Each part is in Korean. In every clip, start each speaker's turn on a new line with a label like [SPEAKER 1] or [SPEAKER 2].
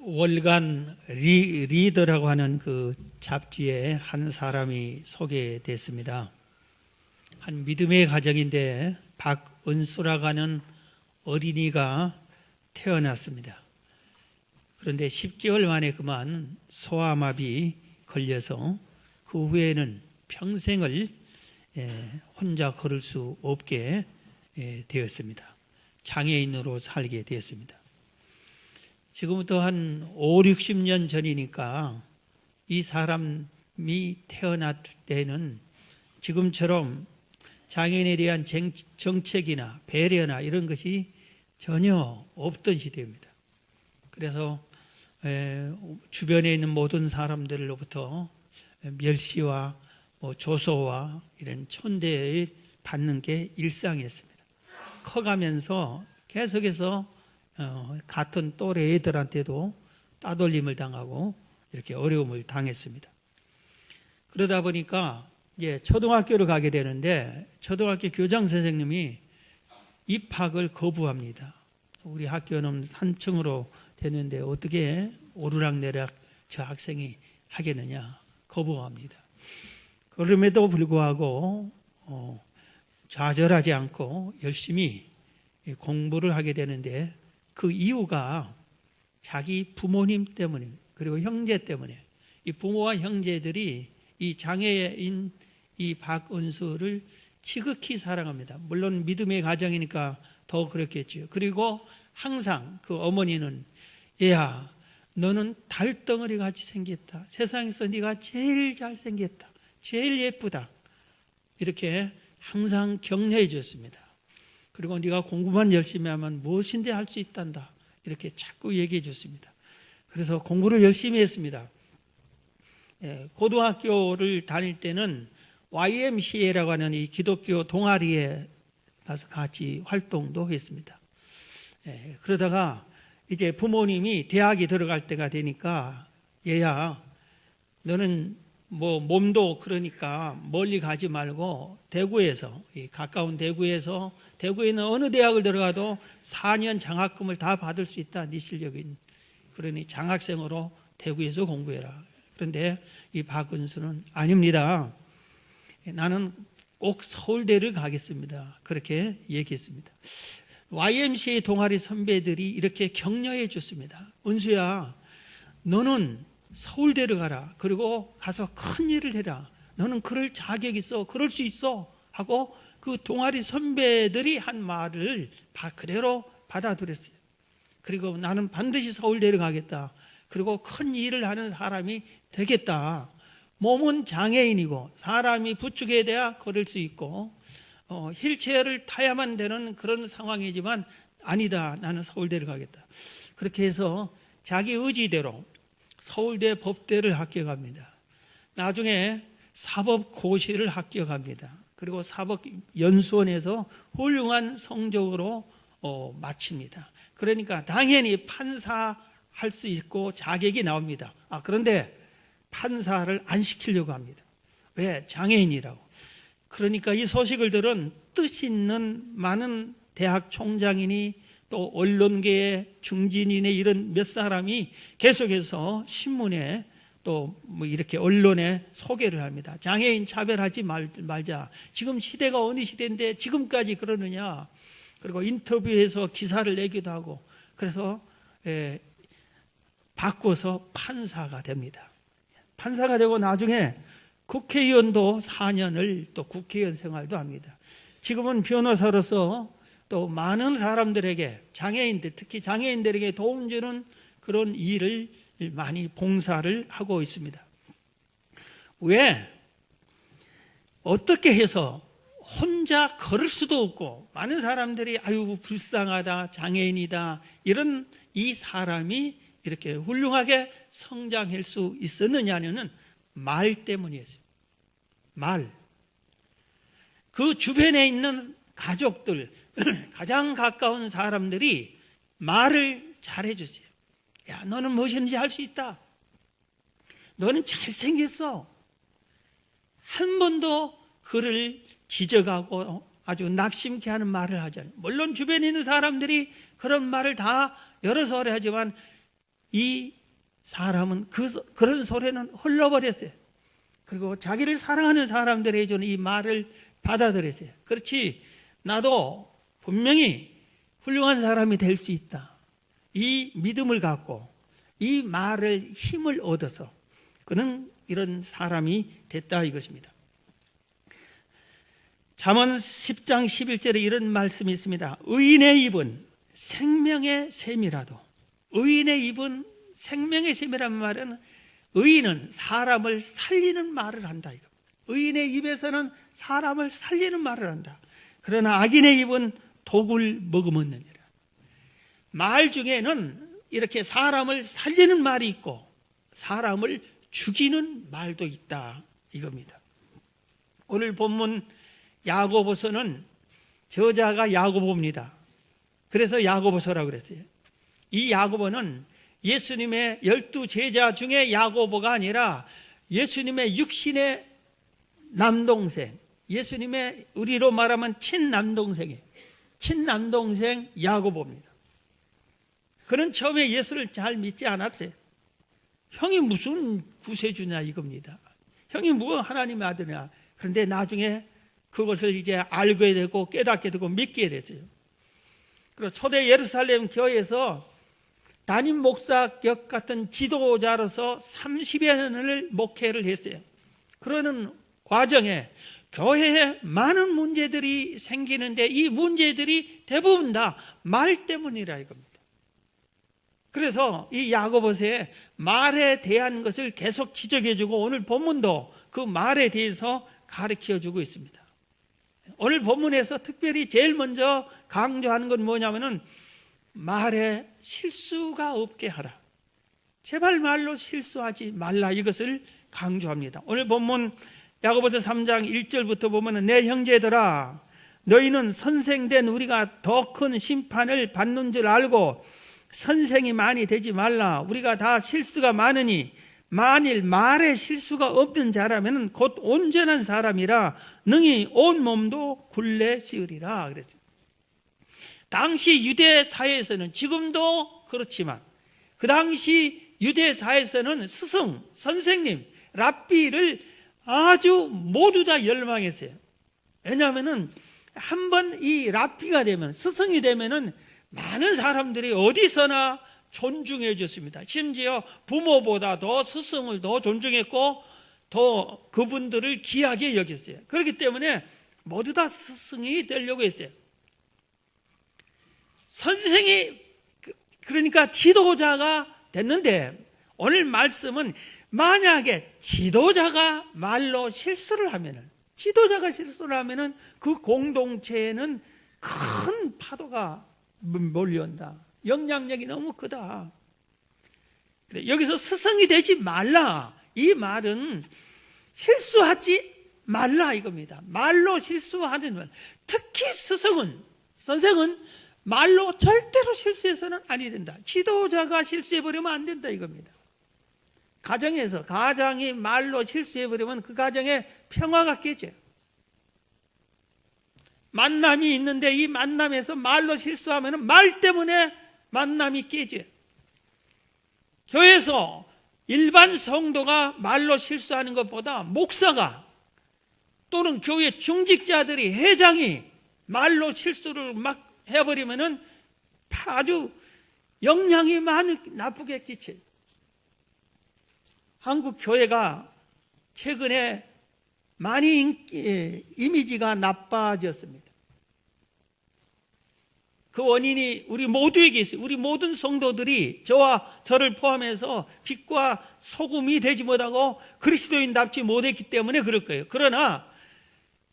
[SPEAKER 1] 월간 리더라고 하는 그 잡지에 한 사람이 소개됐습니다. 한 믿음의 가정인데 박은수라고 하는 어린이가 태어났습니다. 그런데 10개월 만에 그만 소아마비 걸려서 그 후에는 평생을 혼자 걸을 수 없게 되었습니다. 장애인으로 살게 되었습니다. 지금부터 한 5, 60년 전이니까 이 사람이 태어날 때는 지금처럼 장애인에 대한 정책이나 배려나 이런 것이 전혀 없던 시대입니다. 그래서 주변에 있는 모든 사람들로부터 멸시와 조소와 이런 천대를 받는 게 일상이었습니다. 커가면서 계속해서 같은 또래 애들한테도 따돌림을 당하고 이렇게 어려움을 당했습니다. 그러다 보니까 이제 초등학교를 가게 되는데 초등학교 교장 선생님이 입학을 거부합니다. 우리 학교는 3층으로 되는데 어떻게 오르락내락 저 학생이 하겠느냐 거부합니다. 그럼에도 불구하고 좌절하지 않고 열심히 공부를 하게 되는데 그 이유가 자기 부모님 때문에 그리고 형제 때문에 이 부모와 형제들이 이 장애인 이 박은수를 지극히 사랑합니다. 물론 믿음의 가정이니까 더 그렇겠죠. 그리고 항상 그 어머니는 얘야 너는 달덩어리 같이 생겼다. 세상에서 네가 제일 잘생겼다. 제일 예쁘다. 이렇게 항상 격려해 줬습니다. 그리고 네가 공부만 열심히 하면 무엇인데 할 수 있단다. 이렇게 자꾸 얘기해 줬습니다. 그래서 공부를 열심히 했습니다. 고등학교를 다닐 때는 YMCA라고 하는 이 기독교 동아리에 가서 같이 활동도 했습니다. 그러다가 이제 부모님이 대학에 들어갈 때가 되니까 얘야 너는 몸도 그러니까 멀리 가지 말고 대구에서 가까운 대구에는 어느 대학을 들어가도 4년 장학금을 다 받을 수 있다. 네 실력인. 그러니 장학생으로 대구에서 공부해라. 그런데 이 박은수는 아닙니다. 나는 꼭 서울대를 가겠습니다. 그렇게 얘기했습니다. YMCA 동아리 선배들이 이렇게 격려해 줬습니다. 은수야, 너는 서울대를 가라. 그리고 가서 큰 일을 해라. 너는 그럴 자격 있어. 그럴 수 있어. 하고 그 동아리 선배들이 한 말을 그대로 받아들였어요. 그리고 나는 반드시 서울대를 가겠다. 그리고 큰 일을 하는 사람이 되겠다. 몸은 장애인이고 사람이 부축에 대해 걸을 수 있고 휠체어를 타야만 되는 그런 상황이지만 아니다. 나는 서울대를 가겠다. 그렇게 해서 자기 의지대로 서울대 법대를 합격합니다. 나중에 사법고시를 합격합니다. 그리고 사법연수원에서 훌륭한 성적으로 마칩니다. 그러니까 당연히 판사할 수 있고 자격이 나옵니다. 그런데 판사를 안 시키려고 합니다. 왜? 장애인이라고. 그러니까 이 소식을 들은 뜻 있는 많은 대학 총장이니 또 언론계의 중진인의 이런 몇 사람이 계속해서 신문에 또 이렇게 언론에 소개를 합니다. 장애인 차별하지 말자. 지금 시대가 어느 시대인데 지금까지 그러느냐. 그리고 인터뷰에서 기사를 내기도 하고 그래서 바꿔서 판사가 됩니다. 판사가 되고 나중에 국회의원도 4년을 또 국회의원 생활도 합니다. 지금은 변호사로서 또 많은 사람들에게 장애인들 특히 장애인들에게 도움 주는 그런 일을 많이 봉사를 하고 있습니다. 왜? 어떻게 해서 혼자 걸을 수도 없고 많은 사람들이 아유 불쌍하다 장애인이다 이런 이 사람이 이렇게 훌륭하게 성장할 수 있었느냐는 말 때문이었어요. 말. 그 주변에 있는 가족들 가장 가까운 사람들이 말을 잘해주세요. 야, 너는 무엇인지 할 수 있다. 너는 잘생겼어. 한 번도 그를 지적하고 아주 낙심케 하는 말을 하잖아요. 물론 주변에 있는 사람들이 그런 말을 다 여러 서 하지만 이 사람은 그런 소리는 흘러버렸어요. 그리고 자기를 사랑하는 사람들이 해주는 이 말을 받아들였어요. 그렇지, 나도 분명히 훌륭한 사람이 될 수 있다. 이 믿음을 갖고 이 말을 힘을 얻어서 그는 이런 사람이 됐다 이것입니다. 잠언 10장 11절에 이런 말씀이 있습니다. 의인의 입은 생명의 샘이라도, 의인의 입은 생명의 샘이라는 말은 의인은 사람을 살리는 말을 한다 이거. 의인의 입에서는 사람을 살리는 말을 한다. 그러나 악인의 입은 독을 머금었느니라. 말 중에는 이렇게 사람을 살리는 말이 있고 사람을 죽이는 말도 있다 이겁니다. 오늘 본문 야고보서는 저자가 야고보입니다. 그래서 야고보서라고 그랬어요. 이 야고보는 예수님의 12제자 중에 야고보가 아니라 예수님의 육신의 남동생, 예수님의 우리로 말하면 친남동생 야고보입니다. 그는 처음에 예수를 잘 믿지 않았어요. 형이 무슨 구세주냐 이겁니다. 형이 뭐 하나님의 아들이냐. 그런데 나중에 그것을 이제 알게 되고 깨닫게 되고 믿게 됐어요. 그리고 초대 예루살렘 교회에서 담임 목사격 같은 지도자로서 30여 년을 목회를 했어요. 그러는 과정에 교회에 많은 문제들이 생기는데 이 문제들이 대부분 다 말 때문이라 이겁니다. 그래서 이 야고보서에 말에 대한 것을 계속 지적해주고 오늘 본문도 그 말에 대해서 가르쳐주고 있습니다. 오늘 본문에서 특별히 제일 먼저 강조하는 건 뭐냐면은 말에 실수가 없게 하라. 제발 말로 실수하지 말라 이것을 강조합니다. 오늘 본문 야고보서 3장 1절부터 보면은 내 형제들아 너희는 선생된 우리가 더 큰 심판을 받는 줄 알고 선생이 많이 되지 말라. 우리가 다 실수가 많으니 만일 말에 실수가 없는 자라면 곧 온전한 사람이라 능히 온 몸도 굴레 씌우리라 그랬어요. 당시 유대 사회에서는 지금도 그렇지만 그 당시 유대 사회에서는 스승, 선생님, 랍비를 아주 모두 다 열망했어요. 왜냐하면은 한번 이 랍비가 되면 스승이 되면은 많은 사람들이 어디서나 존중해 줬습니다. 심지어 부모보다 더 스승을 더 존중했고 더 그분들을 귀하게 여겼어요. 그렇기 때문에 모두 다 스승이 되려고 했어요. 선생이 그러니까 지도자가 됐는데 오늘 말씀은 만약에 지도자가 말로 실수를 하면은 그 공동체에는 큰 파도가 몰려온다. 영향력이 너무 크다. 그래, 여기서 스승이 되지 말라. 이 말은 실수하지 말라 이겁니다. 말로 실수하는 말. 특히 선생은 말로 절대로 실수해서는 아니 된다. 지도자가 실수해버리면 안 된다 이겁니다. 가정이 말로 실수해버리면 그 가정에 평화가 깨져. 만남이 있는데 이 만남에서 말로 실수하면 말 때문에 만남이 깨져. 교회에서 일반 성도가 말로 실수하는 것보다 목사가 또는 교회 중직자들이 회장이 말로 실수를 막 해버리면은 아주 영향이 많이 나쁘게 끼쳐요. 한국 교회가 최근에 많이 이미지가 나빠졌습니다. 그 원인이 우리 모두에게 있어요. 우리 모든 성도들이 저와 저를 포함해서 빛과 소금이 되지 못하고 그리스도인답지 못했기 때문에 그럴 거예요. 그러나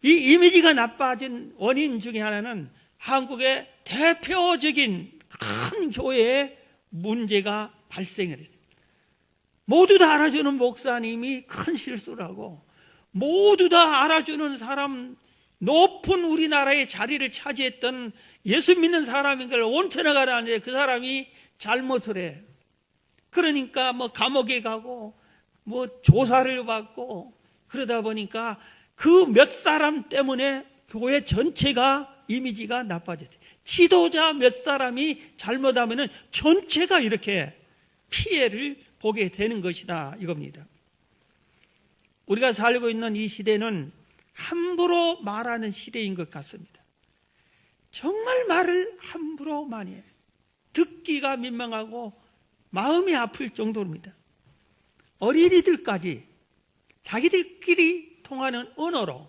[SPEAKER 1] 이 이미지가 나빠진 원인 중에 하나는 한국의 대표적인 큰 교회에 문제가 발생을 했어요. 모두 다 알아주는 목사님이 큰 실수를 하고 모두 다 알아주는 사람, 높은 우리나라의 자리를 차지했던 예수 믿는 사람인 걸 온천하가라 하는데 그 사람이 잘못을 해. 그러니까 뭐 감옥에 가고 뭐 조사를 받고 그러다 보니까 그 몇 사람 때문에 교회 전체가 이미지가 나빠졌어요. 지도자 몇 사람이 잘못하면은 전체가 이렇게 피해를 보게 되는 것이다 이겁니다. 우리가 살고 있는 이 시대는 함부로 말하는 시대인 것 같습니다. 정말 말을 함부로 많이 해요. 듣기가 민망하고 마음이 아플 정도입니다. 어린이들까지 자기들끼리 통하는 언어로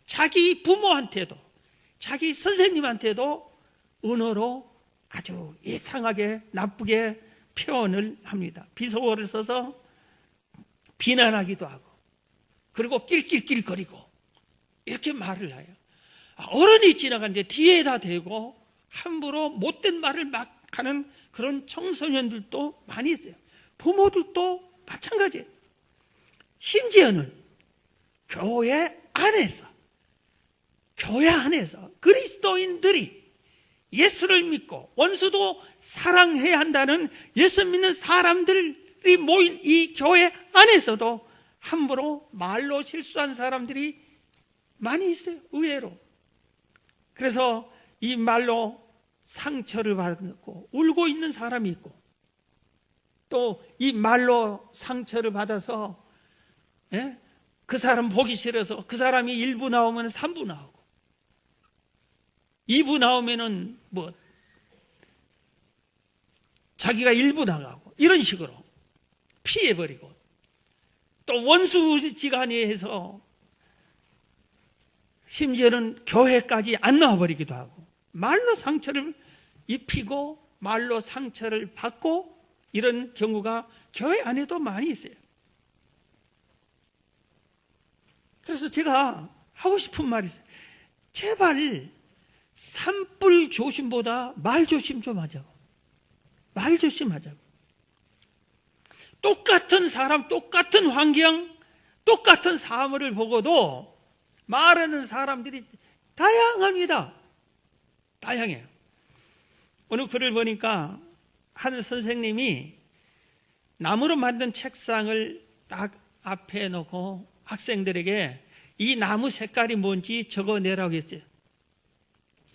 [SPEAKER 1] 자기 부모한테도 자기 선생님한테도 언어로 아주 이상하게 나쁘게 표현을 합니다. 비속어를 써서 비난하기도 하고 그리고 낄낄낄거리고 이렇게 말을 해요. 어른이 지나가는데 뒤에다 대고 함부로 못된 말을 막 하는 그런 청소년들도 많이 있어요. 부모들도 마찬가지예요. 심지어는 교회 안에서 그리스도인들이 예수를 믿고 원수도 사랑해야 한다는 예수 믿는 사람들이 모인 이 교회 안에서도 함부로 말로 실수한 사람들이 많이 있어요. 의외로. 그래서 이 말로 상처를 받고 울고 있는 사람이 있고 또 이 말로 상처를 받아서 그 사람 보기 싫어서 그 사람이 1부 나오면 3부 나오고 2부 나오면은 뭐 자기가 1부 나가고 이런 식으로 피해버리고 또 원수지간에 해서 심지어는 교회까지 안 나와버리기도 하고 말로 상처를 입히고 말로 상처를 받고 이런 경우가 교회 안에도 많이 있어요. 그래서 제가 하고 싶은 말이 있어요. 제발 산불 조심보다 말 조심 좀 하자고. 말 조심하자고. 똑같은 사람, 똑같은 환경, 똑같은 사물을 보고도 말하는 사람들이 다양합니다. 다양해요. 어느 글을 보니까 한 선생님이 나무로 만든 책상을 딱 앞에 놓고 학생들에게 이 나무 색깔이 뭔지 적어내라고 했어요.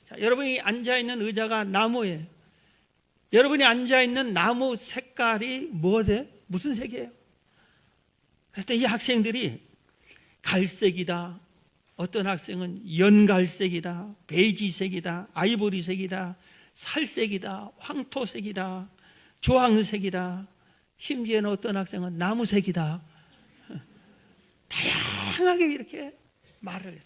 [SPEAKER 1] 자, 여러분이 앉아있는 의자가 나무예요. 여러분이 앉아있는 나무 색깔이 뭐돼? 무슨 색이에요? 그랬더니 이 학생들이 갈색이다. 어떤 학생은 연갈색이다. 베이지색이다. 아이보리색이다. 살색이다. 황토색이다. 주황색이다. 심지어는 어떤 학생은 나무색이다. 다양하게 이렇게 말을 해요.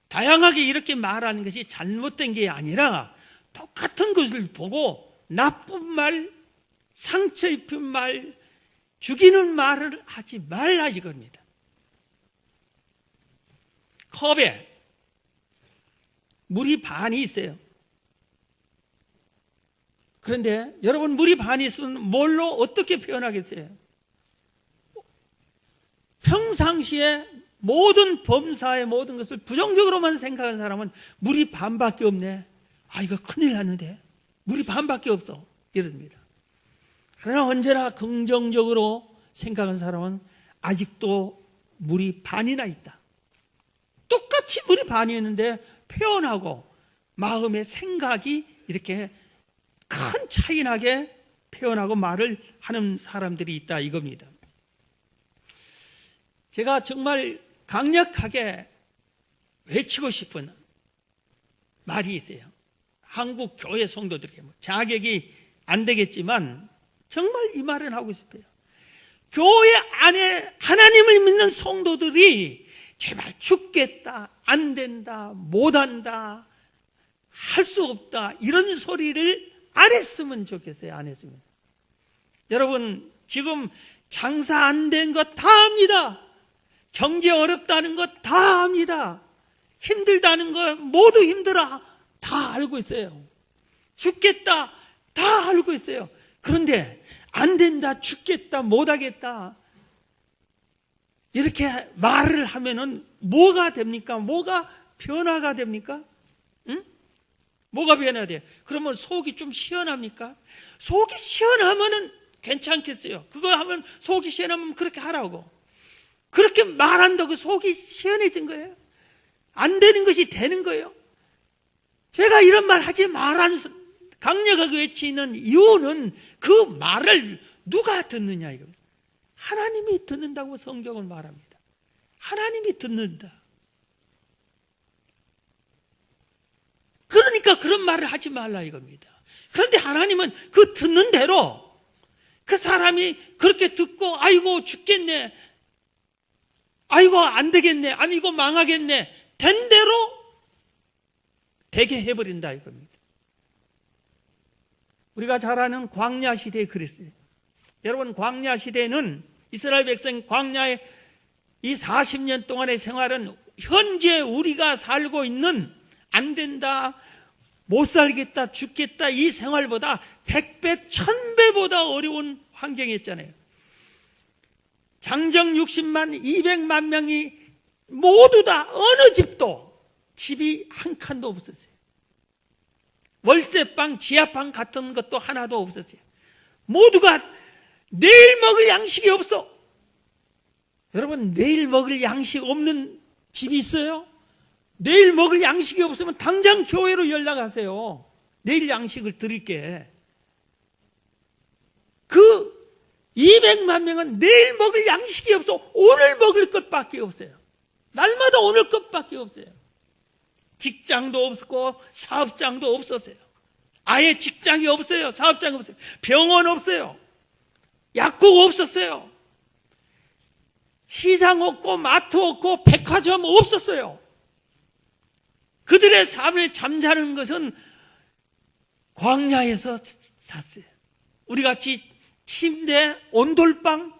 [SPEAKER 1] 다양하게 이렇게 말하는 것이 잘못된 게 아니라 똑같은 것을 보고 나쁜 말, 상처 입힌 말, 죽이는 말을 하지 말라 이겁니다. 컵에 물이 반이 있어요. 그런데 여러분 물이 반이 있으면 뭘로 어떻게 표현하겠어요? 평상시에 모든 범사의 모든 것을 부정적으로만 생각하는 사람은 물이 반밖에 없네. 아, 이거 큰일 났는데. 물이 반밖에 없어. 이럽니다. 그러나 언제나 긍정적으로 생각하는 사람은 아직도 물이 반이나 있다. 똑같이 물이 반이었는데 표현하고 마음의 생각이 이렇게 큰 차이 나게 표현하고 말을 하는 사람들이 있다 이겁니다. 제가 정말 강력하게 외치고 싶은 말이 있어요. 한국 교회 성도들에게 자격이 안 되겠지만 정말 이 말은 하고 싶어요. 교회 안에 하나님을 믿는 성도들이 제발 죽겠다, 안 된다, 못한다, 할 수 없다 이런 소리를 안 했으면 좋겠어요. 안 했으면. 여러분 지금 장사 안 된 거 다 압니다. 경제 어렵다는 거 다 압니다. 힘들다는 거 모두 힘들어 다 알고 있어요. 죽겠다 다 알고 있어요. 그런데 안 된다, 죽겠다, 못하겠다 이렇게 말을 하면은 뭐가 됩니까? 뭐가 변화가 됩니까? 응? 뭐가 변화돼요? 그러면 속이 좀 시원합니까? 속이 시원하면은 괜찮겠어요. 그거 하면 속이 시원하면 그렇게 하라고. 그렇게 말한다고 속이 시원해진 거예요. 안 되는 것이 되는 거예요. 제가 이런 말 하지 말라는 강력하게 외치는 이유는 그 말을 누가 듣느냐 이겁니다. 하나님이 듣는다고 성경은 말합니다. 하나님이 듣는다. 그러니까 그런 말을 하지 말라 이겁니다. 그런데 하나님은 그 듣는 대로 그 사람이 그렇게 듣고 아이고 죽겠네, 아이고 안 되겠네, 아이고 망하겠네, 된 대로 되게 해버린다 이겁니다. 우리가 잘 아는 광야 시대에 그랬어요. 여러분, 광야 시대는 이스라엘 백성 광야의 이 40년 동안의 생활은 현재 우리가 살고 있는 안 된다, 못 살겠다, 죽겠다 이 생활보다 100배, 1000배보다 어려운 환경이었잖아요. 장정 60만, 200만 명이 모두 다 어느 집도 집이 한 칸도 없었어요. 월세방, 지하방 같은 것도 하나도 없었어요. 모두가 내일 먹을 양식이 없어. 여러분, 내일 먹을 양식 없는 집이 있어요? 내일 먹을 양식이 없으면 당장 교회로 연락하세요. 내일 양식을 드릴게. 그 200만 명은 내일 먹을 양식이 없어. 오늘 먹을 것밖에 없어요. 날마다 오늘 것밖에 없어요. 직장도 없고 사업장도 없었어요. 아예 직장이 없어요. 사업장이 없어요. 병원 없어요. 약국 없었어요. 시장 없고 마트 없고 백화점 없었어요. 그들의 삶을 잠자는 것은 광야에서 샀어요. 우리같이 침대, 온돌방,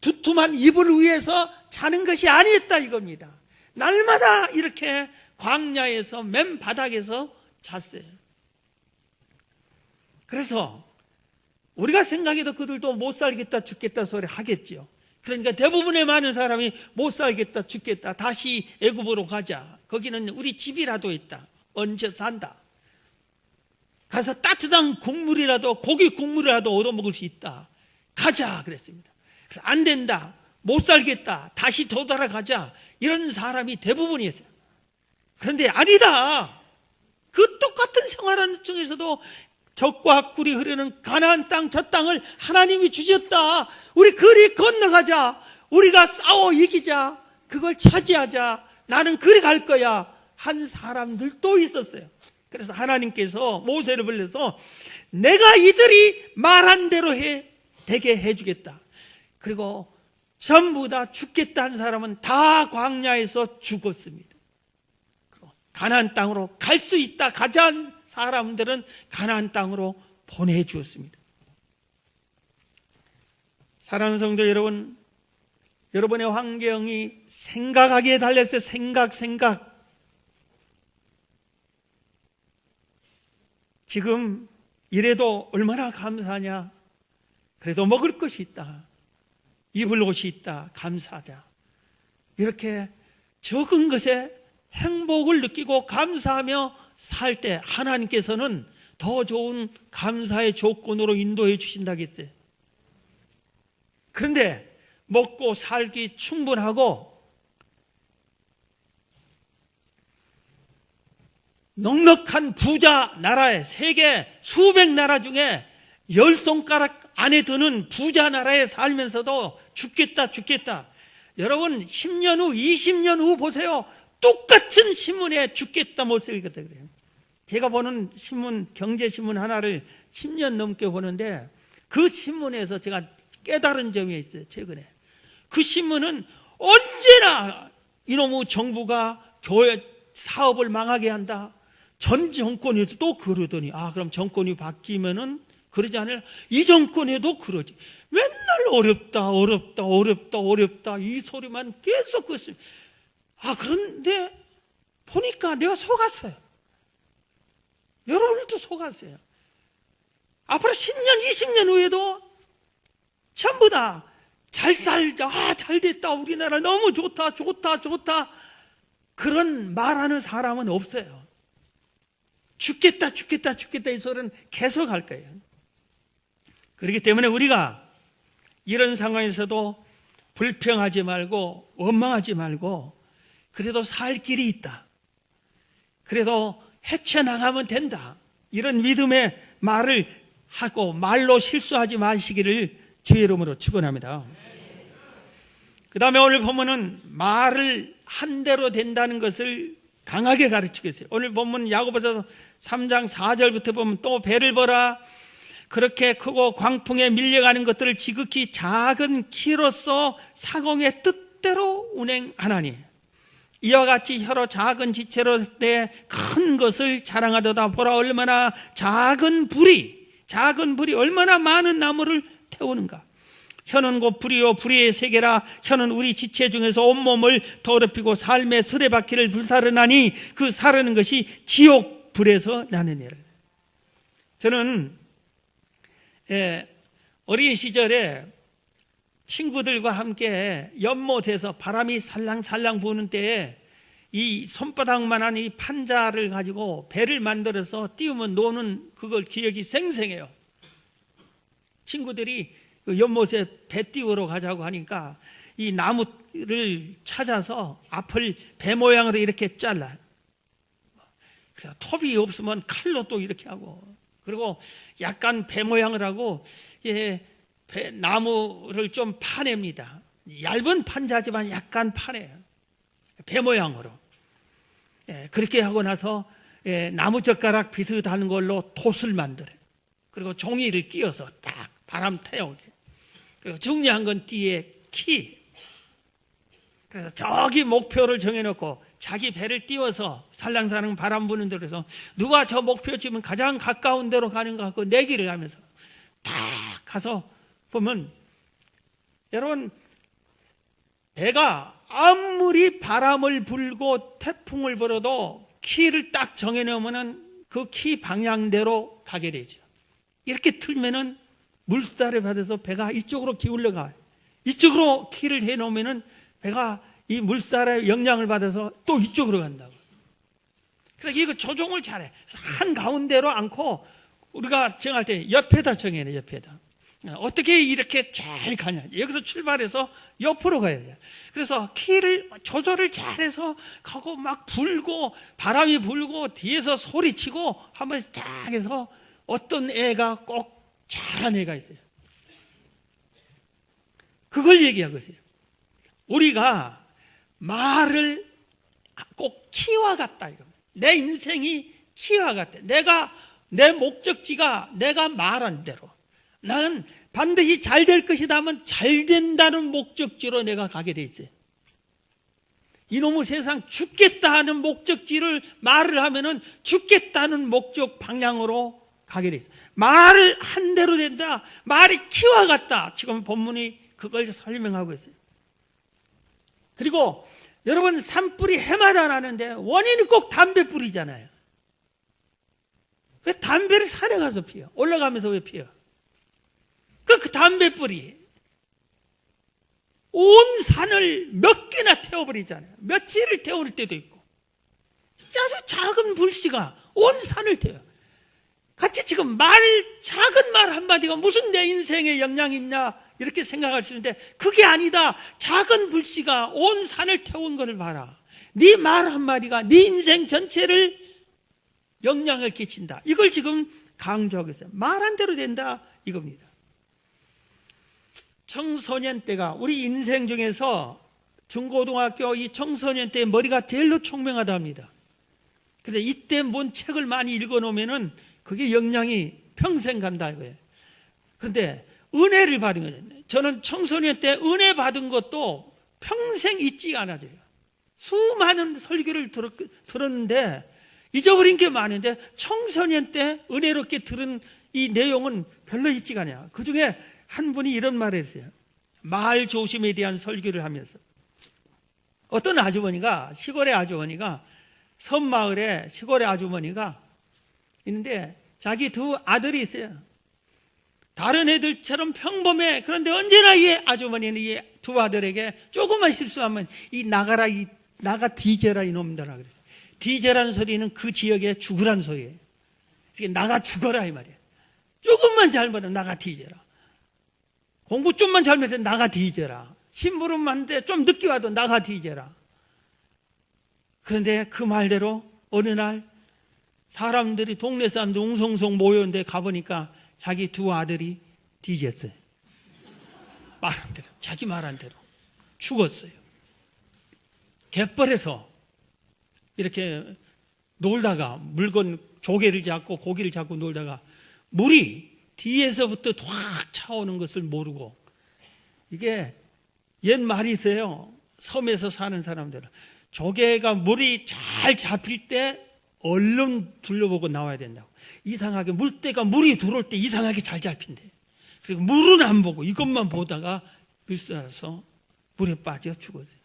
[SPEAKER 1] 두툼한 이불 위에서 자는 것이 아니었다 이겁니다. 날마다 이렇게 광야에서 맨 바닥에서 잤어요. 그래서 우리가 생각해도 그들도 못 살겠다 죽겠다 소리 하겠죠. 그러니까 대부분의 많은 사람이 못 살겠다 죽겠다, 다시 애굽으로 가자, 거기는 우리 집이라도 있다, 얹혀 산다, 가서 따뜻한 국물이라도, 고기 국물이라도 얻어먹을 수 있다, 가자 그랬습니다. 그래서 안 된다, 못 살겠다, 다시 되돌아가자, 이런 사람이 대부분이었어요. 그런데 아니다. 그 똑같은 생활하는 중에서도 적과 꿀이 흐르는 가나안 땅, 저 땅을 하나님이 주셨다. 우리 그리 건너가자. 우리가 싸워 이기자. 그걸 차지하자. 나는 그리 갈 거야. 한 사람들도 있었어요. 그래서 하나님께서 모세를 불러서 내가 이들이 말한 대로 되게 해주겠다. 그리고 전부 다 죽겠다 한 사람은 다 광야에서 죽었습니다. 가나안 땅으로 갈 수 있다 가자 한 사람들은 가나안 땅으로 보내주었습니다. 사랑하는 성도 여러분, 여러분의 환경이 생각하기에 달렸어요. 생각. 지금 이래도 얼마나 감사하냐. 그래도 먹을 것이 있다, 입을 옷이 있다, 감사하다. 이렇게 적은 것에 행복을 느끼고 감사하며 살 때 하나님께서는 더 좋은 감사의 조건으로 인도해 주신다겠어요. 그런데 먹고 살기 충분하고 넉넉한 부자 나라에, 세계 수백 나라 중에 10손가락 안에 드는 부자 나라에 살면서도 죽겠다. 여러분 10년 후, 20년 후 보세요. 똑같은 신문에 죽겠다 못 살겠다 그래요. 제가 보는 신문, 경제신문 하나를 10년 넘게 보는데 그 신문에서 제가 깨달은 점이 있어요. 최근에 그 신문은 언제나 이놈의 정부가 교회 사업을 망하게 한다, 전 정권에도 또 그러더니 그럼 정권이 바뀌면은 그러지 않아요? 이 정권에도 그러지. 맨날 어렵다 이 소리만 계속 듣습니다. 그런데 보니까 내가 속았어요. 여러분들도 속았어요. 앞으로 10년, 20년 후에도 전부 다 잘 살자, 잘 됐다, 우리나라 너무 좋다. 그런 말하는 사람은 없어요. 죽겠다 이 소리는 계속 할 거예요. 그렇기 때문에 우리가 이런 상황에서도 불평하지 말고 원망하지 말고 그래도 살 길이 있다, 그래도 헤쳐나가면 된다, 이런 믿음의 말을 하고 말로 실수하지 마시기를 주의 이름으로 축원합니다. 그 다음에 오늘 보면은 말을 한 대로 된다는 것을 강하게 가르치고 있어요. 오늘 보면 야고보서 3장 4절부터 보면 또 배를 보라. 그렇게 크고 광풍에 밀려가는 것들을 지극히 작은 키로서 사공의 뜻대로 운행하나니 이와 같이 혀로 작은 지체로 내 큰 것을 자랑하도다. 보라 얼마나 작은 불이 얼마나 많은 나무를 태우는가. 혀는 곧 불이요 불의 세계라. 혀는 우리 지체 중에서 온몸을 더럽히고 삶의 수레바퀴를 불사르나니 그 사르는 것이 지옥 불에서 나느니라. 저는 어린 시절에 친구들과 함께 연못에서 바람이 살랑살랑 부는 때에 이 손바닥만한 이 판자를 가지고 배를 만들어서 띄우면 노는 그걸 기억이 생생해요. 친구들이 그 연못에 배 띄우러 가자고 하니까 이 나무를 찾아서 앞을 배 모양으로 이렇게 잘라. 그래서 톱이 없으면 칼로 또 이렇게 하고, 그리고 약간 배 모양을 하고 나무를 좀 파냅니다. 얇은 판자지만 약간 파내요. 배 모양으로. 그렇게 하고 나서 나무젓가락 비슷한 걸로 돛을 만들어요. 그리고 종이를 끼워서 딱 바람 태우게. 그리고 중요한 건 뒤에 키. 그래서 저기 목표를 정해놓고 자기 배를 띄워서 살랑살랑 바람 부는 데로 누가 저 목표지면 가장 가까운 데로 가는가 그 내기를 하면서 딱 가서 보면, 여러분, 배가 아무리 바람을 불고 태풍을 불어도 키를 딱 정해놓으면 그 키 방향대로 가게 되죠. 이렇게 틀면은 물살을 받아서 배가 이쪽으로 기울러 가요. 이쪽으로 키를 해놓으면은 배가 이 물살의 영향을 받아서 또 이쪽으로 간다고. 그래서 이거 조종을 잘해. 한 가운데로 않고 우리가 정할 때 옆에다 정해내, 옆에다. 어떻게 이렇게 잘 가냐. 여기서 출발해서 옆으로 가야 돼요. 그래서 키를 조절을 잘해서 가고 막 불고 바람이 불고 뒤에서 소리치고 한번 쫙 해서 어떤 애가 꼭 잘한 애가 있어요. 그걸 얘기하고 있어요. 우리가 말을 꼭 키와 같다. 내 인생이 키와 같다. 내 목적지가 내가 말한 대로 나는 반드시 잘 될 것이다 하면 잘 된다는 목적지로 내가 가게 돼 있어요. 이놈의 세상 죽겠다 하는 목적지를 말을 하면은 죽겠다는 목적 방향으로 가게 돼 있어요. 말을 한 대로 된다. 말이 키와 같다. 지금 본문이 그걸 설명하고 있어요. 그리고 여러분, 산불이 해마다 나는데 원인은 꼭 담배불이잖아요. 왜 담배를 산에 가서 피워? 올라가면서 왜 피워? 그 담배불이 온 산을 몇 개나 태워버리잖아요. 며칠을 태울 때도 있고. 아주 작은 불씨가 온 산을 태워. 같이 지금 작은 말 한마디가 무슨 내 인생에 영향이 있냐 이렇게 생각할 수 있는데 그게 아니다. 작은 불씨가 온 산을 태운 것을 봐라. 네 말 한마디가 네 인생 전체를 영향을 끼친다. 이걸 지금 강조하고 있어요. 말한 대로 된다 이겁니다. 청소년 때가 우리 인생 중에서 중고등학교 이 청소년 때 머리가 제일로 총명하다 합니다. 그래서 이때 뭔 책을 많이 읽어놓으면은 그게 영향이 평생 간다 이거예요. 그런데 은혜를 받은 거예요. 저는 청소년 때 은혜 받은 것도 평생 잊지 않아져요. 수많은 설교를 들었는데 잊어버린 게 많은데 청소년 때 은혜롭게 들은 이 내용은 별로 잊지가 않아요. 그 중에 한 분이 이런 말을 했어요. 말 조심에 대한 설교를 하면서 어떤 아주머니가 시골의 아주머니가 섬마을에 시골의 아주머니가 있는데 자기 두 아들이 있어요. 다른 애들처럼 평범해. 그런데 언제나 이 아주머니는 이 두 아들에게 조금만 실수하면 나가 뒤져라 이놈들아 그래요. 뒤져라는 소리는 그 지역에 죽으라는 소리예요. 나가 죽어라 이 말이에요. 조금만 잘못하면 나가 뒤져라. 공부 좀만 잘못해서 나가 뒤져라. 심부름 하는데 좀 늦게 와도 나가 뒤져라. 그런데 그 말대로 어느 날 사람들이 동네 사람들 웅성웅성 모였는데 가보니까 자기 두 아들이 뒤졌어요. 말한 대로, 자기 말한 대로 죽었어요. 갯벌에서 이렇게 놀다가 물건 조개를 잡고 고기를 잡고 놀다가 물이 뒤에서부터 확 차오는 것을 모르고, 이게 옛 말이 있어요. 섬에서 사는 사람들은 조개가 물이 잘 잡힐 때 얼른 둘러보고 나와야 된다고. 이상하게 물때가 물이 들어올 때 이상하게 잘 잡힌대. 그래서 물은 안 보고 이것만 보다가 밀려서 물에 빠져 죽었어요.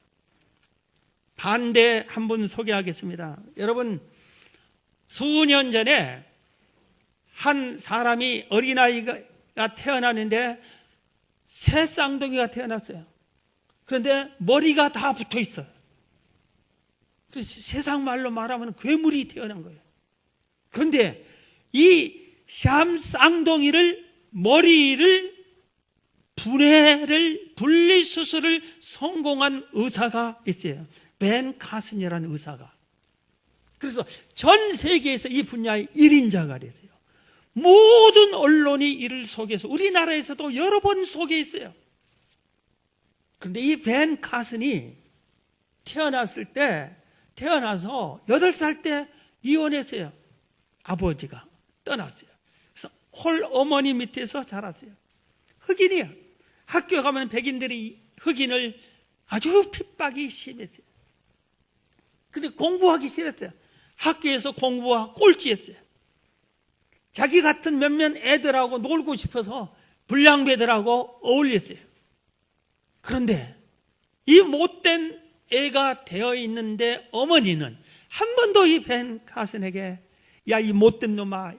[SPEAKER 1] 반대 한 분 소개하겠습니다. 여러분, 수년 전에 한 사람이 어린아이가 태어났는데 새 쌍둥이가 태어났어요. 그런데 머리가 다 붙어 있어요. 그래서 세상 말로 말하면 괴물이 태어난 거예요. 그런데 이 샴 쌍둥이를 머리를 분리수술을 성공한 의사가 있어요. 벤 카슨이라는 의사가. 그래서 전 세계에서 이 분야의 1인자가 됐어요. 모든 언론이 이를 소개해서 우리나라에서도 여러 번 소개했어요. 그런데 이 벤 카슨이 태어나서 8살 때 이혼했어요. 아버지가 떠났어요. 그래서 홀 어머니 밑에서 자랐어요. 흑인이야. 학교 가면 백인들이 흑인을 아주 핍박이 심했어요. 근데 공부하기 싫었어요. 학교에서 공부하고 꼴찌했어요. 자기 같은 몇몇 애들하고 놀고 싶어서 불량배들하고 어울렸어요. 그런데 이 못된 애가 되어 있는데 어머니는 한 번도 이 벤 카슨에게 야, 이 못된 놈아,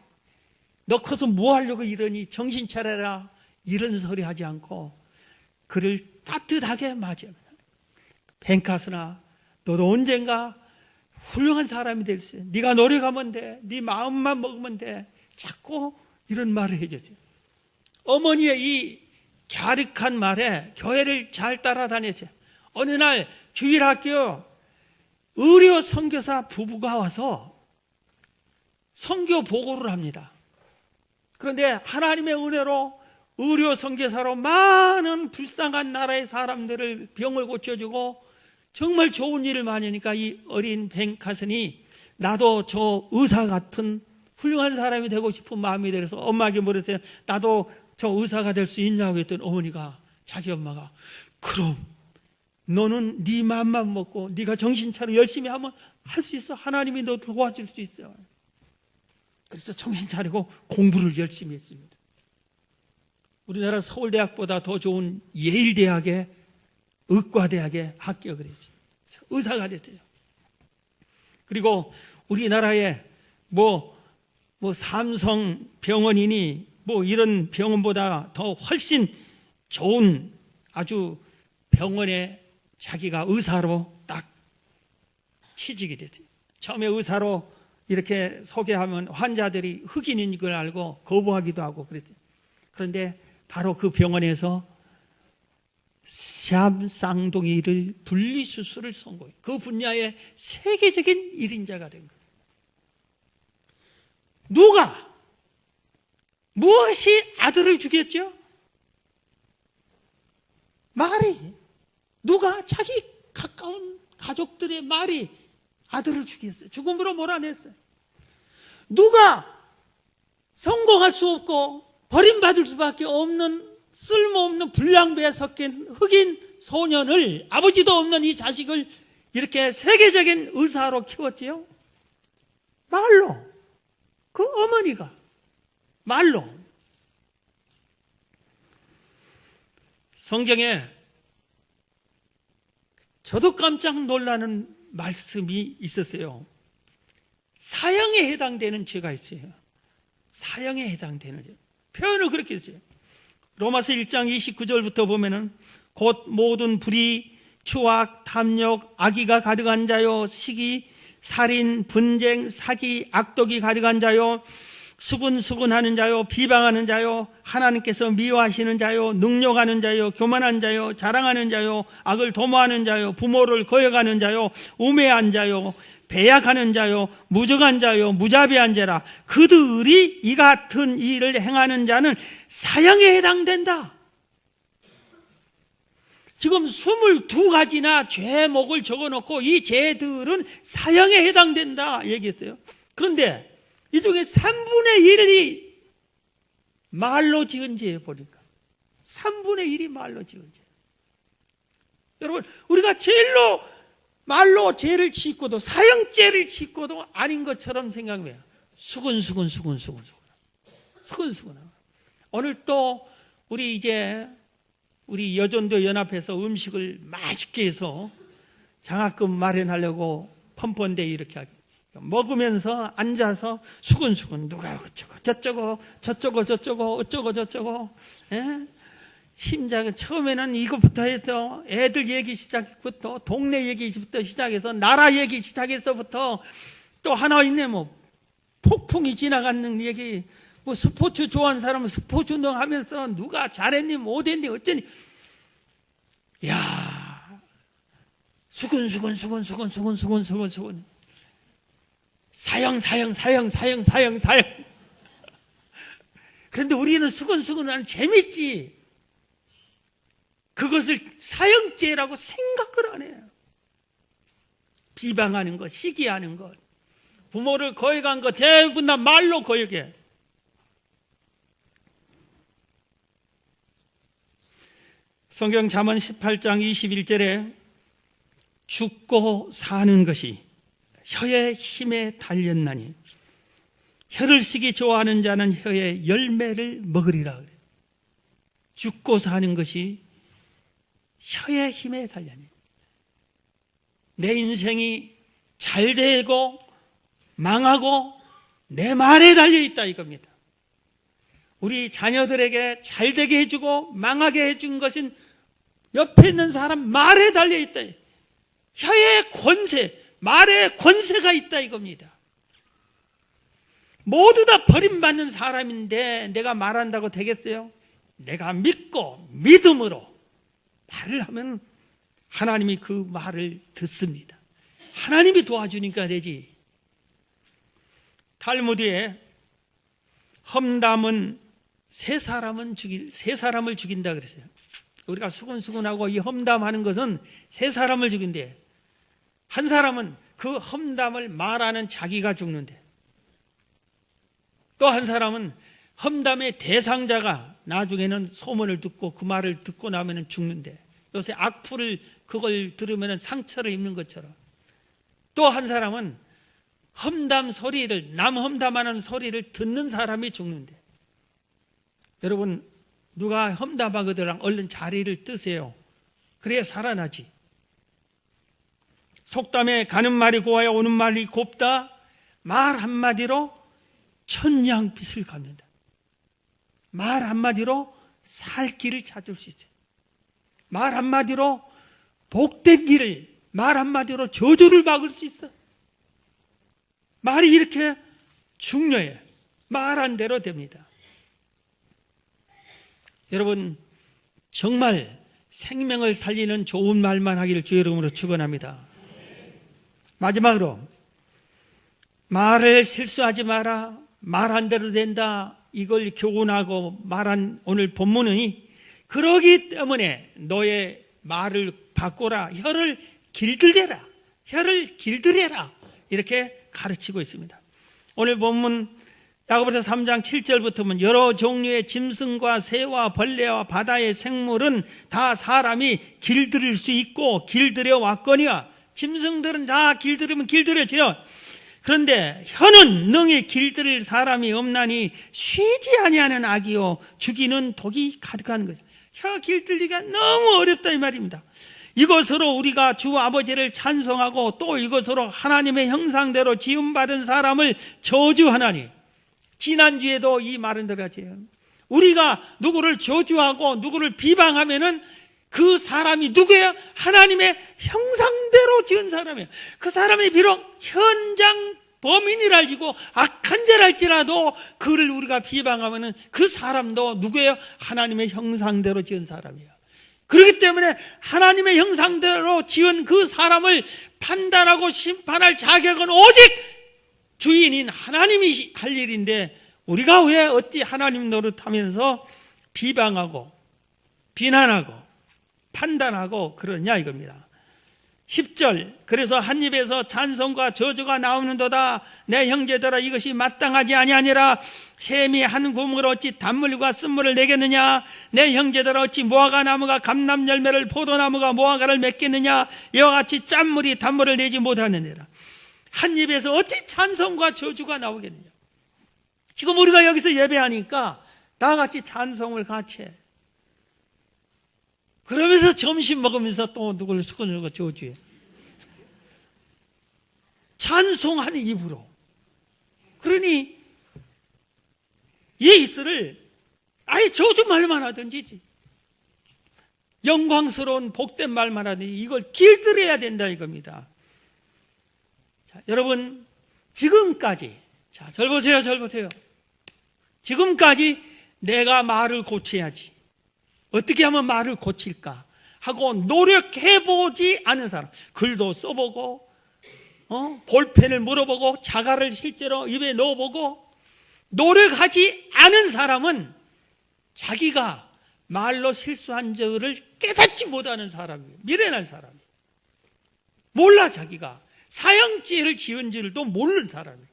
[SPEAKER 1] 너 커서 뭐 하려고 이러니 정신 차려라, 이런 소리 하지 않고 그를 따뜻하게 맞이합니다. 벤 카슨아, 너도 언젠가 훌륭한 사람이 될 수 있어. 네가 노력하면 돼. 네 마음만 먹으면 돼. 자꾸 이런 말을 해줬어요. 어머니의 이 갸륵한 말에 교회를 잘 따라다녔어요. 어느 날 주일학교 의료 선교사 부부가 와서 선교 보고를 합니다. 그런데 하나님의 은혜로 의료 선교사로 많은 불쌍한 나라의 사람들을 병을 고쳐주고 정말 좋은 일을 많이 하니까 이 어린 벤 카슨이 나도 저 의사 같은 훌륭한 사람이 되고 싶은 마음이 들어서 엄마에게 물었어요. 나도 저 의사가 될 수 있냐고 했더니 어머니가, 자기 엄마가, 그럼 너는 네 맘만 먹고 네가 정신 차려 열심히 하면 할 수 있어. 하나님이 너 도와줄 수 있어. 그래서 정신 차리고 공부를 열심히 했습니다. 우리나라 서울대학보다 더 좋은 예일대학에, 의과대학에 합격을 했어요. 의사가 됐어요. 그리고 우리나라에 삼성 병원이니 이런 병원보다 더 훨씬 좋은 아주 병원에 자기가 의사로 딱 취직이 됐어요. 처음에 의사로 이렇게 소개하면 환자들이 흑인인 걸 알고 거부하기도 하고 그랬어요. 그런데 바로 그 병원에서 샴 쌍둥이를 분리수술을 성공해요. 그 분야의 세계적인 1인자가 된 거예요. 무엇이 아들을 죽였죠? 말이. 누가? 자기 가까운 가족들의 말이 아들을 죽였어요. 죽음으로 몰아냈어요. 누가 성공할 수 없고 버림받을 수밖에 없는 쓸모없는 불량배에 섞인 흑인 소년을, 아버지도 없는 이 자식을 이렇게 세계적인 의사로 키웠지요? 말로. 그 어머니가 말로. 성경에 저도 깜짝 놀라는 말씀이 있었어요. 사형에 해당되는 죄가 있어요. 사형에 해당되는 죄. 표현을 그렇게 했어요. 로마서 1장 29절부터 보면은 곧 모든 불의, 추악, 탐욕, 악의가 가득한 자요, 시기, 살인, 분쟁, 사기, 악독이 가득한 자요, 수군수군하는 자요, 비방하는 자요, 하나님께서 미워하시는 자요, 능욕하는 자요, 교만한 자요, 자랑하는 자요, 악을 도모하는 자요, 부모를 거역하는 자요, 우매한 자요, 배약하는 자요 무정한 자요 무자비한 자라. 그들이 이 같은 일을 행하는 자는 사형에 해당된다. 지금 22가지나 죄목을 적어놓고 이 죄들은 사형에 해당된다 얘기했어요. 그런데 이 중에 3분의 1이 말로 지은 죄에 보니까 3분의 1이 말로 지은 죄. 여러분, 우리가 제일로 말로 죄를 짓고도 사형죄를 짓고도 아닌 것처럼 생각해요. 수근수근. 오늘 또 우리 여전도 연합해서 음식을 맛있게 해서 장학금 마련하려고 펀펀대 이렇게 하고 먹으면서 앉아서 수근수근 누가 어쩌고 저쩌고 예? 심장은 처음에는 이것부터 해서 애들 얘기 시작부터 동네 얘기부터 시작해서 나라 얘기 시작해서부터 또 하나 있네 뭐 폭풍이 지나가는 얘기 뭐 스포츠 좋아하는 사람은 스포츠 운동하면서 누가 잘했니 못했니 어쩌니 야 수근수근 사형 그런데 우리는 수근수근하는 재밌지 그것을 사형죄라고 생각을 안 해요. 비방하는 것, 시기하는 것, 부모를 거역한 것 대부분 다 말로 거역해. 성경 잠언 18장 21절에 죽고 사는 것이 혀의 힘에 달렸나니 혀를 쓰기 좋아하는 자는 혀의 열매를 먹으리라 그래요. 죽고 사는 것이 혀의 힘에 달렸니. 내 인생이 잘 되고 망하고 내 말에 달려있다 이겁니다. 우리 자녀들에게 잘 되게 해주고 망하게 해준 것은 옆에 있는 사람 말에 달려있다. 혀의 권세, 말에 권세가 있다 이겁니다. 모두 다 버림받는 사람인데 내가 말한다고 되겠어요? 내가 믿고 믿음으로 말을 하면 하나님이 그 말을 듣습니다. 하나님이 도와주니까 되지. 탈무드에 험담은 세 사람을 죽인다 그랬어요. 우리가 수근수근하고 이 험담하는 것은 세 사람을 죽인대. 한 사람은 그 험담을 말하는 자기가 죽는데 또 한 사람은 험담의 대상자가 나중에는 소문을 듣고 그 말을 듣고 나면 죽는데 요새 악플을 그걸 들으면 상처를 입는 것처럼 또 한 사람은 험담 소리를 남 험담하는 소리를 듣는 사람이 죽는데 여러분 누가 험담하거든 얼른 자리를 뜨세요. 그래야 살아나지. 속담에 가는 말이 고와야 오는 말이 곱다. 말 한마디로 천냥빚을 갚는다. 말 한마디로 살 길을 찾을 수 있어요. 말 한마디로 복된 길을, 말 한마디로 저주를 막을 수 있어. 말이 이렇게 중요해. 말한 대로 됩니다. 여러분 정말 생명을 살리는 좋은 말만 하기를 주의 이름으로 축원합니다. 마지막으로 말을 실수하지 마라. 말한 대로 된다. 이걸 교훈하고 말한 오늘 본문은 그러기 때문에 너의 말을 바꾸라. 혀를 길들여라. 혀를 길들여라. 이렇게 가르치고 있습니다. 오늘 본문 야고보서 3장 7절부터 보면 여러 종류의 짐승과 새와 벌레와 바다의 생물은 다 사람이 길들일 수 있고 길들여 왔거니와 짐승들은 다 길들이면 길들여지요. 그런데 혀는 능히 길들일 사람이 없나니 쉬지 아니하는 악이요 죽이는 독이 가득한 거죠. 혀 길들이기가 너무 어렵다 이 말입니다. 이것으로 우리가 주 아버지를 찬송하고 또 이것으로 하나님의 형상대로 지음받은 사람을 저주하나니 지난주에도 이 말은 들어가지요. 우리가 누구를 저주하고 누구를 비방하면은 그 사람이 누구예요? 하나님의 형상대로 지은 사람이에요. 그 사람이 비록 현장 범인이랄지고 악한 자랄지라도 그를 우리가 비방하면은 그 사람도 누구예요? 하나님의 형상대로 지은 사람이에요. 그렇기 때문에 하나님의 형상대로 지은 그 사람을 판단하고 심판할 자격은 오직 주인인 하나님이 할 일인데, 우리가 왜 어찌 하나님 노릇하면서 비방하고 비난하고 판단하고 그러냐 이겁니다. 10절, 그래서 한 입에서 찬송과 저주가 나오는도다. 내 형제들아, 이것이 마땅하지 아니하니라. 샘이 한 구멍으로 어찌 단물과 쓴물을 내겠느냐. 내 형제들아, 어찌 무화과 나무가 감람 열매를, 포도나무가 무화과를 맺겠느냐. 이와 같이 짠물이 단물을 내지 못하느니라. 한 입에서 어찌 찬송과 저주가 나오겠느냐. 지금 우리가 여기서 예배하니까 다 같이 찬송을 같이 해. 그러면서 점심 먹으면서 또 누구를 수건을 저주해. 찬송하는 입으로. 그러니 예수를 아예 저주 말만 하든지, 영광스러운 복된 말만 하든지, 이걸 길들여야 된다 이겁니다. 자, 여러분, 지금까지, 자, 절 보세요, 절 보세요. 지금까지 내가 말을 고쳐야지, 어떻게 하면 말을 고칠까 하고 노력해보지 않은 사람, 글도 써보고, 볼펜을 물어보고, 자갈을 실제로 입에 넣어보고, 노력하지 않은 사람은 자기가 말로 실수한 저를 깨닫지 못하는 사람이에요. 미련한 사람이에요. 몰라. 자기가 사형죄를 지은 줄도 모르는 사람이에요.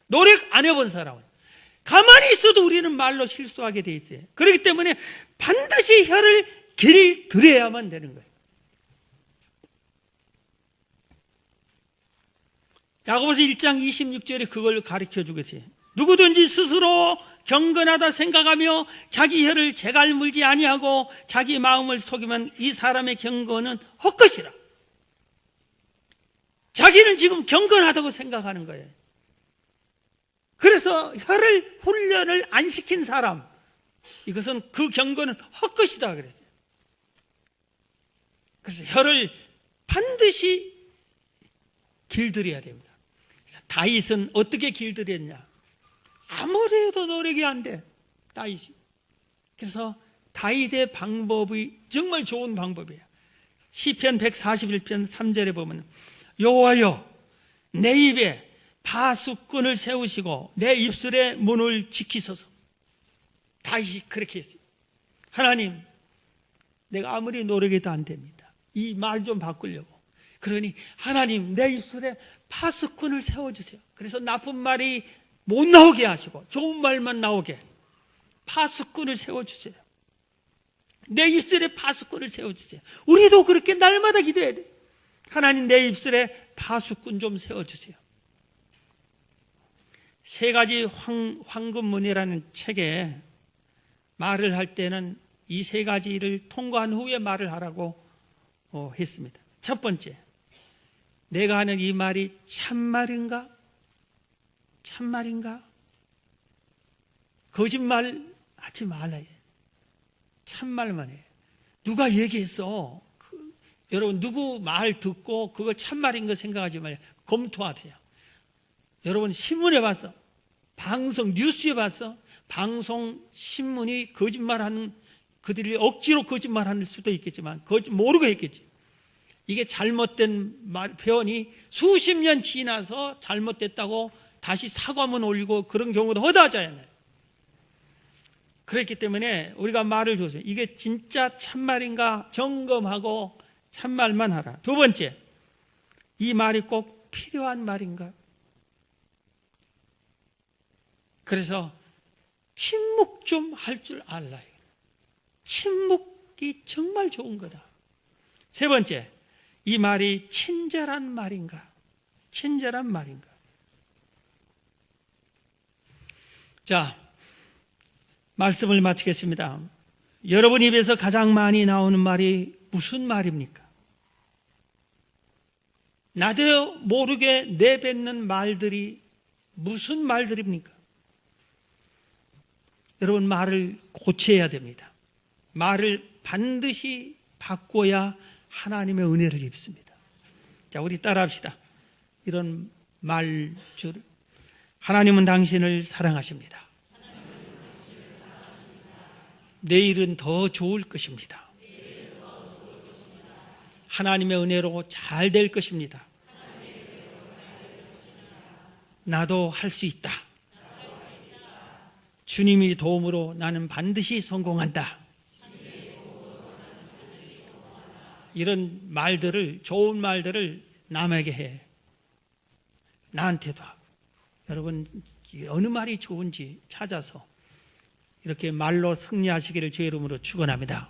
[SPEAKER 1] 노력 안 해본 사람은. 가만히 있어도 우리는 말로 실수하게 돼 있어요. 그렇기 때문에 반드시 혀를 길들여야만 되는 거예요. 야고보서 1장 26절에 그걸 가르쳐 주겠어요. 누구든지 스스로 경건하다 생각하며 자기 혀를 재갈 물지 아니하고 자기 마음을 속이면 이 사람의 경건은 헛것이라. 자기는 지금 경건하다고 생각하는 거예요. 그래서 혀를 훈련을 안 시킨 사람, 이것은 그 경건은 헛것이다 그랬어요. 그래서 혀를 반드시 길들여야 됩니다. 다윗은 어떻게 길들였냐? 아무리 해도 노력이 안 돼, 다윗이. 그래서 다윗의 방법이 정말 좋은 방법이에요. 시편 141편 3절에 보면, 여호와여, 내 입에 파수꾼을 세우시고 내 입술의 문을 지키소서. 다윗이 그렇게 했어요. 하나님, 내가 아무리 노력해도 안 됩니다. 이 말 좀 바꾸려고. 그러니 하나님, 내 입술에 파수꾼을 세워주세요. 그래서 나쁜 말이 못 나오게 하시고 좋은 말만 나오게 파수꾼을 세워주세요. 내 입술에 파수꾼을 세워주세요. 우리도 그렇게 날마다 기도해야 돼. 하나님, 내 입술에 파수꾼 좀 세워주세요. 세 가지 황금문이라는 책에 말을 할 때는 이 세 가지를 통과한 후에 말을 하라고 했습니다. 첫 번째, 내가 하는 이 말이 참말인가? 참말인가? 거짓말 하지 말아요. 참말만 해. 누가 얘기했어? 여러분, 누구 말 듣고 그거 참말인 거 생각하지 말아요. 검토하세요. 여러분, 신문에 봤어? 방송, 뉴스에 봤어? 방송, 신문이 거짓말하는, 그들이 억지로 거짓말하는 수도 있겠지만 모르고 했겠지. 이게 잘못된 표현이 수십 년 지나서 잘못됐다고 다시 사과문 올리고 그런 경우도 허다하잖아요. 그렇기 때문에 우리가 말을 줘서 이게 진짜 참말인가 점검하고 참말만 하라. 두 번째, 이 말이 꼭 필요한 말인가? 그래서 침묵 좀 할 줄 알아요. 침묵이 정말 좋은 거다. 세 번째, 이 말이 친절한 말인가? 친절한 말인가? 자, 말씀을 마치겠습니다. 여러분 입에서 가장 많이 나오는 말이 무슨 말입니까? 나도 모르게 내뱉는 말들이 무슨 말들입니까? 여러분, 말을 고쳐야 됩니다. 말을 반드시 바꿔야 하나님의 은혜를 입습니다. 자, 우리 따라합시다. 이런 말줄. 하나님은 당신을 사랑하십니다. 내일은 더 좋을 것입니다. 하나님의 은혜로 잘 될 것입니다. 나도 할 수 있다. 주님의 도움으로 나는 반드시 성공한다. 이런 말들을, 좋은 말들을 남에게 해. 나한테도 하고. 여러분, 어느 말이 좋은지 찾아서 이렇게 말로 승리하시기를 주의 이름으로 축원합니다.